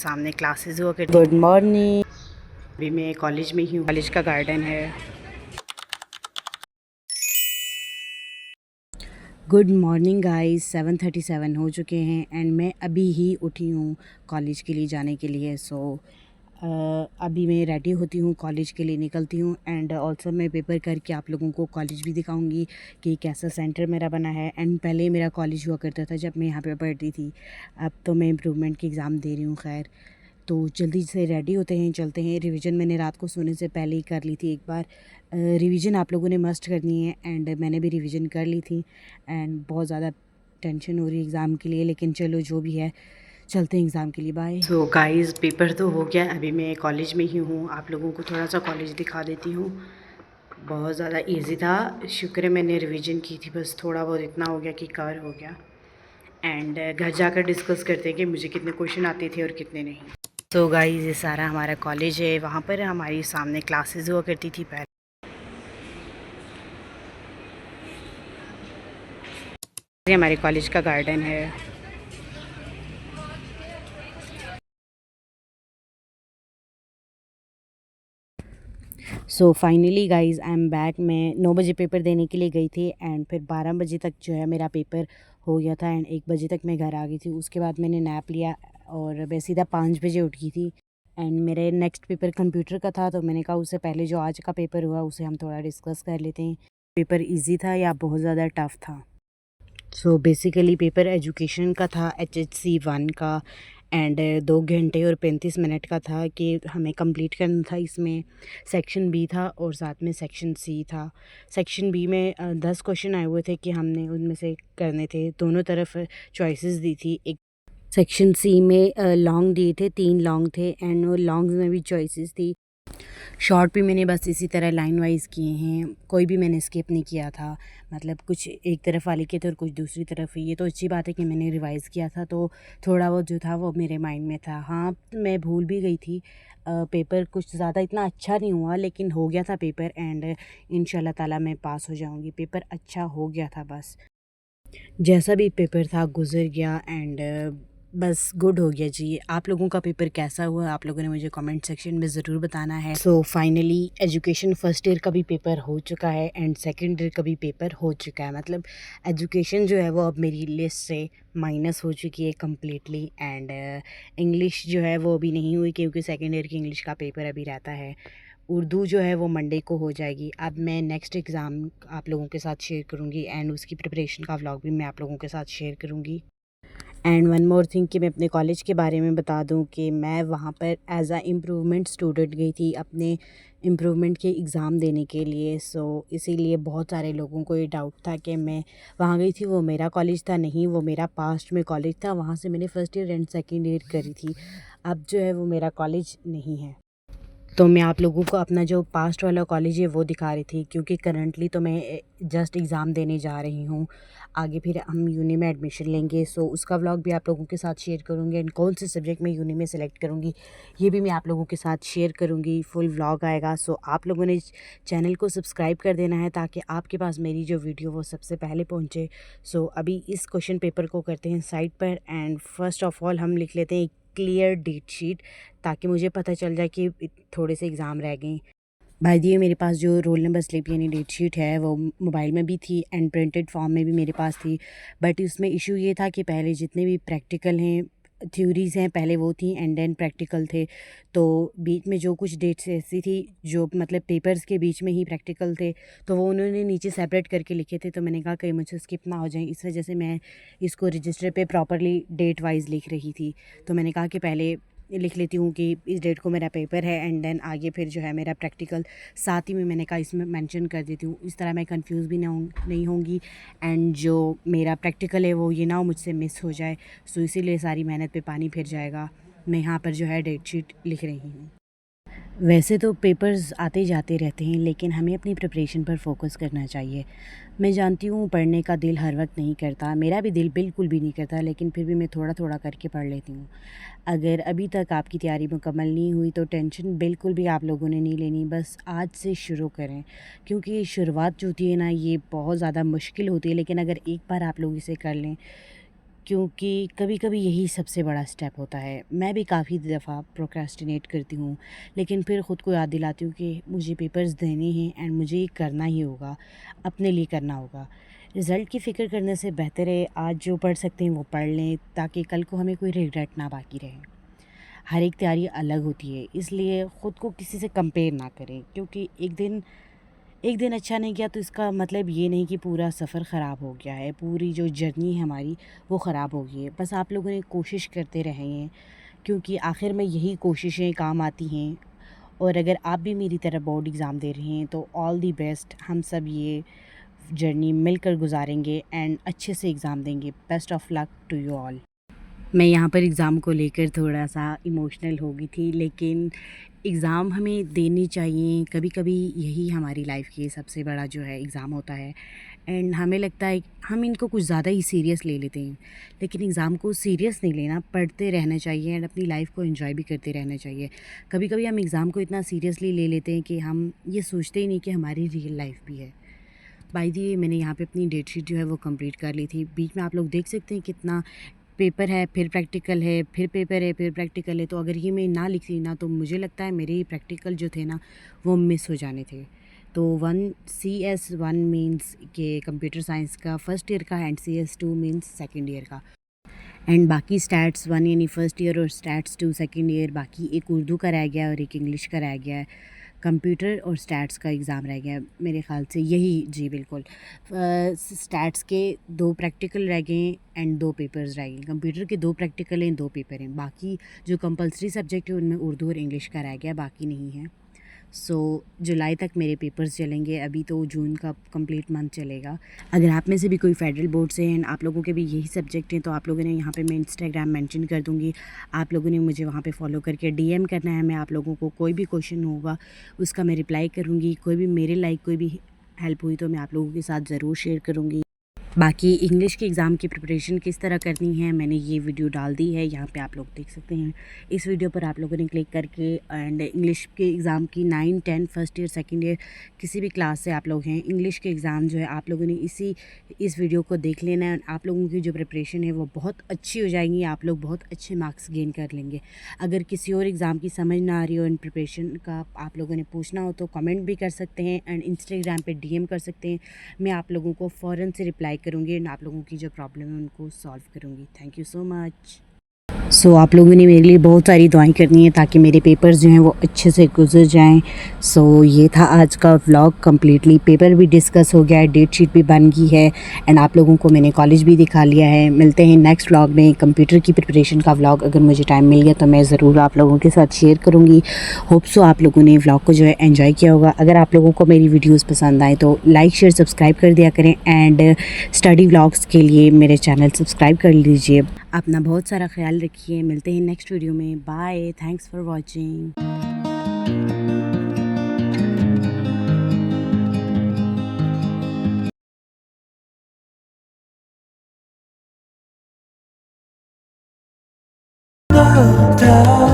सामने क्लासेस हुआ करती। Good morning. अभी मैं कॉलेज में ही हूँ। कॉलेज का गार्डन है। गुड मॉर्निंग गाइस, 7:37 हो चुके हैं एंड मैं अभी ही उठी हूँ कॉलेज के लिए जाने के लिए। अभी मैं रेडी होती हूँ, कॉलेज के लिए निकलती हूँ एंड ऑल्सो मैं पेपर करके आप लोगों को कॉलेज भी दिखाऊंगी कि कैसा सेंटर मेरा बना है। एंड पहले मेरा कॉलेज हुआ करता था जब मैं यहाँ पे पढ़ती थी, अब तो मैं इम्प्रूवमेंट की एग्ज़ाम दे रही हूँ। खैर, तो जल्दी से रेडी होते हैं, चलते हैं। रिवीजन मैंने रात को सोने से पहले ही कर ली थी एक बार। रिवीजन आप लोगों ने मस्ट करनी है एंड मैंने भी रिवीजन कर ली थी एंड बहुत ज़्यादा टेंशन हो रही है एग्ज़ाम के लिए, लेकिन चलो जो भी है, चलते हैं एग्ज़ाम के लिए। बाय। सो गाइस, पेपर तो हो गया, अभी मैं कॉलेज में ही हूँ। आप लोगों को थोड़ा सा कॉलेज दिखा देती हूँ। बहुत ज़्यादा इजी था, शुक्र है मैंने रिवीजन की थी, बस थोड़ा बहुत इतना हो गया कि कवर हो गया। एंड घर जाकर डिस्कस करते हैं कि मुझे कितने क्वेश्चन आते थे और कितने नहीं। तो गाइस, ये सारा हमारा कॉलेज है। वहाँ पर हमारी सामने क्लासेस हुआ करती थी पहले। ये हमारे कॉलेज का गार्डन है। So finally guys, I am back. मैं 9 बजे पेपर देने के लिए गई थी एंड फिर 12 बजे तक जो है मेरा पेपर हो गया था एंड 1 बजे तक मैं घर आ गई थी। उसके बाद मैंने नैप लिया और मैं सीधा 5 बजे उठ गई थी एंड मेरे नेक्स्ट पेपर कंप्यूटर का था, तो मैंने कहा उससे पहले जो आज का पेपर हुआ उसे हम थोड़ा डिस्कस कर लेते हैं। पेपर इजी था या बहुत ज़्यादा टफ था? सो बेसिकली पेपर एजुकेशन का था, HHC 1 का एंड 2 घंटे और 35 मिनट का था कि हमें कंप्लीट करना था। इसमें सेक्शन बी था और साथ में सेक्शन सी था। सेक्शन बी में 10 क्वेश्चन आए हुए थे कि हमने उनमें से करने थे। दोनों तरफ चॉइसेस दी थी। एक सेक्शन सी में लॉन्ग दिए थे, 3 लॉन्ग थे एंड वो लॉन्ग में भी चॉइसेस थी। शॉर्ट भी मैंने बस इसी तरह लाइन वाइज किए हैं, कोई भी मैंने स्किप नहीं किया था। मतलब कुछ एक तरफ वाले किए थे और कुछ दूसरी तरफ। ये तो अच्छी बात है कि मैंने रिवाइज़ किया था, तो थोड़ा बहुत जो था वो मेरे माइंड में था। हाँ, मैं भूल भी गई थी। पेपर कुछ ज़्यादा इतना अच्छा नहीं हुआ, लेकिन हो गया था पेपर एंड इंशाल्लाह ताला मैं पास हो जाऊँगी। पेपर अच्छा हो गया था, बस जैसा भी पेपर था गुजर गया एंड बस गुड हो गया जी। आप लोगों का पेपर कैसा हुआ, आप लोगों ने मुझे कमेंट सेक्शन में ज़रूर बताना है। So finally education first year का भी पेपर हो चुका है एंड सेकेंड ईयर का भी पेपर हो चुका है। मतलब एजुकेशन जो है वो अब मेरी लिस्ट से माइनस हो चुकी है कम्प्लीटली एंड इंग्लिश जो है वो अभी नहीं हुई, क्योंकि सेकेंड ईयर की इंग्लिश का पेपर अभी रहता है। उर्दू जो है वो मंडे को हो जाएगी। अब मैं नेक्स्ट एग्ज़ाम आप लोगों के साथ शेयर करूँगी एंड उसकी प्रिपरेशन का व्लॉग भी मैं आप लोगों के साथ शेयर करूँगी। एंड वन मोर थिंग कि मैं अपने कॉलेज के बारे में बता दूं कि मैं वहाँ पर एज आ इम्प्रूवमेंट स्टूडेंट गई थी अपने इम्प्रूवमेंट के एग्ज़ाम देने के लिए। सो इसीलिए बहुत सारे लोगों को ये डाउट था कि मैं वहाँ गई थी, वो मेरा कॉलेज था। नहीं, वो मेरा पास्ट में कॉलेज था, वहाँ से मैंने first year and second year करी थी। अब जो है वो मेरा कॉलेज नहीं है। तो मैं आप लोगों को अपना जो पास्ट वाला कॉलेज है वो दिखा रही थी, क्योंकि करंटली तो मैं जस्ट एग्ज़ाम देने जा रही हूँ। आगे फिर हम यूनी में एडमिशन लेंगे, सो उसका व्लॉग भी आप लोगों के साथ शेयर करूँगी एंड कौन से सब्जेक्ट में यूनी में सेलेक्ट करूँगी ये भी मैं आप लोगों के साथ शेयर करूँगी। फुल व्लॉग आएगा। सो आप लोगों ने चैनल को सब्सक्राइब कर देना है ताकि आपके पास मेरी जो वीडियो वो सबसे पहले पहुँचे। सो अभी इस क्वेश्चन पेपर को करते हैं साइड पर एंड फर्स्ट ऑफ ऑल हम लिख लेते हैं क्लियर डेट शीट, ताकि मुझे पता चल जाए कि थोड़े से एग्ज़ाम रह गए। भाई दिए मेरे पास जो रोल नंबर स्लिप यानी डेट शीट है वो मोबाइल में भी थी एंड प्रिंटेड फॉर्म में भी मेरे पास थी, बट इसमें इशू ये था कि पहले जितने भी प्रैक्टिकल हैं, थ्योरीज़ हैं, पहले वो थी एंड देन प्रैक्टिकल थे। तो बीच में जो कुछ डेट्स ऐसी थी जो मतलब पेपर्स के बीच में ही प्रैक्टिकल थे, तो वो उन्होंने नीचे सेपरेट करके लिखे थे। तो मैंने कहा कहीं मुझसे स्किप ना हो जाए, इस वजह से मैं इसको रजिस्टर पे प्रॉपरली डेट वाइज लिख रही थी। तो मैंने कहा कि पहले लिख लेती हूँ कि इस डेट को मेरा पेपर है एंड देन आगे फिर जो है मेरा प्रैक्टिकल साथ ही में मैंने कहा इसमें मेंशन कर देती हूँ। इस तरह मैं कंफ्यूज भी नहीं होंगी एंड जो मेरा प्रैक्टिकल है वो ये ना हो मुझसे मिस हो जाए। सो इसीलिए सारी मेहनत पे पानी फिर जाएगा। मैं यहाँ पर जो है डेट शीट लिख रही हूँ। वैसे तो पेपर्स आते जाते रहते हैं, लेकिन हमें अपनी प्रिपरेशन पर फोकस करना चाहिए। मैं जानती हूँ पढ़ने का दिल हर वक्त नहीं करता, मेरा भी दिल बिल्कुल भी नहीं करता, लेकिन फिर भी मैं थोड़ा थोड़ा करके पढ़ लेती हूँ। अगर अभी तक आपकी तैयारी मुकम्मल नहीं हुई तो टेंशन बिल्कुल भी आप लोगों ने नहीं लेनी, बस आज से शुरू करें, क्योंकि शुरुआत जो होती है ना ये बहुत ज़्यादा मुश्किल होती है, लेकिन अगर एक बार आप लोग इसे कर लें, क्योंकि कभी-कभी यही सबसे बड़ा स्टेप होता है। मैं भी काफ़ी दफ़ा प्रोक्रेस्टिनेट करती हूँ, लेकिन फिर ख़ुद को याद दिलाती हूँ कि मुझे पेपर्स देने हैं एंड मुझे ये करना ही होगा, अपने लिए करना होगा। रिज़ल्ट की फ़िक्र करने से बेहतर है आज जो पढ़ सकते हैं वो पढ़ लें, ताकि कल को हमें कोई रिग्रेट ना बाकी रहे। हर एक तैयारी अलग होती है, इसलिए ख़ुद को किसी से कंपेयर ना करें, क्योंकि एक दिन अच्छा नहीं किया तो इसका मतलब ये नहीं कि पूरा सफ़र ख़राब हो गया है, पूरी जो जर्नी है हमारी वो ख़राब हो गई है। बस आप लोगों ने कोशिश करते रहें, क्योंकि आखिर में यही कोशिशें काम आती हैं। और अगर आप भी मेरी तरह बोर्ड एग्ज़ाम दे रहे हैं तो ऑल दी बेस्ट। हम सब ये जर्नी मिलकर गुजारेंगे एंड अच्छे से एग्ज़ाम देंगे। Best of luck to you all. मैं यहाँ पर एग्ज़ाम को लेकर थोड़ा-सा इमोशनल हो गई थी, लेकिन एग्ज़ाम हमें देनी चाहिए। कभी-कभी यही हमारी लाइफ़ की सबसे बड़ा जो है एग्ज़ाम होता है एंड हमें लगता है हम इनको कुछ ज़्यादा ही सीरियस ले लेते हैं, लेकिन एग्ज़ाम को सीरियस नहीं लेना, पढ़ते रहना चाहिए एंड अपनी लाइफ़ को एन्जॉय भी करते रहना चाहिए। कभी-कभी हम एग्ज़ाम को इतना सीरियसली ले लेते हैं कि हम ये सोचते ही नहीं कि हमारी रियल लाइफ़ भी है। बाय द वे मैंने यहाँ पे अपनी डेट शीट जो है वो कंप्लीट कर ली थी। बीच में आप लोग देख सकते हैं कितना पेपर है, फिर प्रैक्टिकल है, फिर पेपर है, फिर प्रैक्टिकल है। तो अगर ये मैं ना लिखती ना तो मुझे लगता है मेरे प्रैक्टिकल जो थे ना वो मिस हो जाने थे। तो 1 CS1 मीन्स के कंप्यूटर साइंस का फर्स्ट ईयर का and CS2 means second year का। एंड बाकी स्टैट्स 1 यानी फर्स्ट ईयर और स्टैट्स 2 सेकंड ईयर। बाकी एक उर्दू का रह गया और एक इंग्लिश का रह गया है। कंप्यूटर और स्टैट्स का एग्ज़ाम रह गया है मेरे ख़्याल से, यही जी बिल्कुल। स्टैट्स के 2 प्रैक्टिकल रह गए एंड 2 पेपर्स रह गए। कंप्यूटर के 2 प्रैक्टिकल हैं, 2 पेपर हैं। बाकी जो कंपल्सरी सब्जेक्ट है उनमें उर्दू और इंग्लिश का रह गया, बाकी नहीं है। सो जुलाई तक मेरे पेपर्स चलेंगे, अभी तो जून का कंप्लीट मंथ चलेगा। अगर आप में से भी कोई फेडरल बोर्ड से हैं, आप लोगों के भी यही सब्जेक्ट हैं, तो आप लोगों ने यहाँ पे मैं इंस्टाग्राम मेंशन कर दूँगी। आप लोगों ने मुझे वहाँ पे फॉलो करके डीएम करना है। मैं आप लोगों को कोई भी क्वेश्चन होगा उसका मैं रिप्लाई करूँगी। कोई भी मेरे लाइक कोई भी हेल्प हुई तो मैं आप लोगों के साथ ज़रूर शेयर करूँगी। बाकी इंग्लिश के एग्ज़ाम की प्रिपरेशन किस तरह करनी है मैंने ये वीडियो डाल दी है, यहाँ पे आप लोग देख सकते हैं। इस वीडियो पर आप लोगों ने क्लिक करके एंड इंग्लिश के एग्ज़ाम की 9, 10 फर्स्ट ईयर सेकंड ईयर किसी भी क्लास से आप लोग हैं, इंग्लिश के एग्ज़ाम जो है आप लोगों ने इस वीडियो को देख लेना है। आप लोगों की जो प्रिपरेशन है वो बहुत अच्छी हो जाएगी, आप लोग बहुत अच्छे मार्क्स गेन कर लेंगे। अगर किसी और एग्ज़ाम की समझ ना आ रही हो एंड प्रिपरेशन का आप लोगों ने पूछना हो तो कमेंट भी कर सकते हैं एंड इंस्टाग्राम पे डीएम कर सकते हैं। मैं आप लोगों को फ़ौरन से रिप्लाई करूँगी एंड आप लोगों की जो प्रॉब्लम है उनको सॉल्व करूँगी। Thank you so much. So आप लोगों ने मेरे लिए बहुत सारी दुआएं करनी है ताकि मेरे पेपर्स जो हैं वो अच्छे से गुजर जाएं। सो ये था आज का व्लॉग। कम्प्लीटली पेपर भी डिस्कस हो गया है, डेट शीट भी बन गई है एंड आप लोगों को मैंने कॉलेज भी दिखा लिया है। मिलते हैं नेक्स्ट व्लॉग में। कंप्यूटर की प्रिपरेशन का व्लॉग अगर मुझे टाइम मिल गया तो मैं ज़रूर आप लोगों के साथ शेयर करूँगी। होप सो आप लोगों ने व्लॉग को जो है एंजॉय किया होगा। अगर आप लोगों को मेरी वीडियोज़ पसंद आए तो लाइक शेयर सब्सक्राइब कर दिया करें एंड स्टडी व्लॉग्स के लिए मेरे चैनल सब्सक्राइब कर लीजिए। अपना बहुत सारा ख्याल रखिए। मिलते हैं नेक्स्ट वीडियो में। Bye, thanks for watching. Da, da.